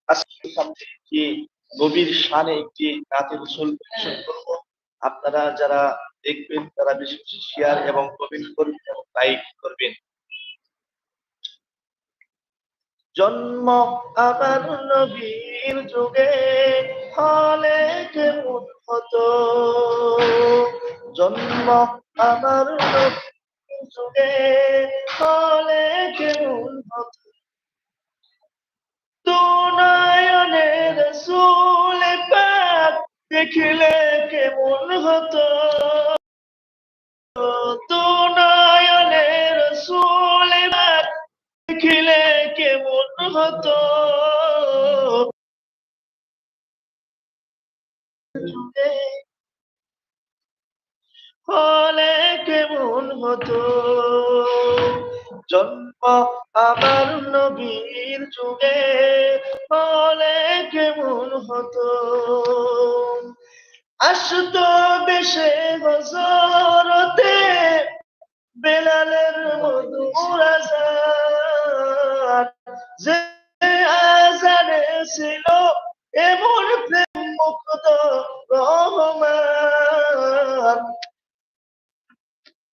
আজকে সামনে একটি গভীর শানে একটি নাতে রাসূল পরিবেশন করব। আপনারা যারা দেখবেন তারা বেশি বেশি শেয়ার এবং কমেন্ট করবেন এবং লাইক করবেন। জন্ম আমার নবীর যুগে হলে কেমন হতো, জন্ম আমার নবীর যুগে হলে কেমন হতো, দুনয়নে রাসূল পাক দেখিলে কেমন হতো, দুনয়নে রাসূল পাক দেখিলে কেমন হতো, হলে কেমন হতো, জন্ম আমার নবীর যুগে হলে কেমন হতো, আসতো বেশে হযরতে বেলালের মধুর আযান, যে আযানে ছিল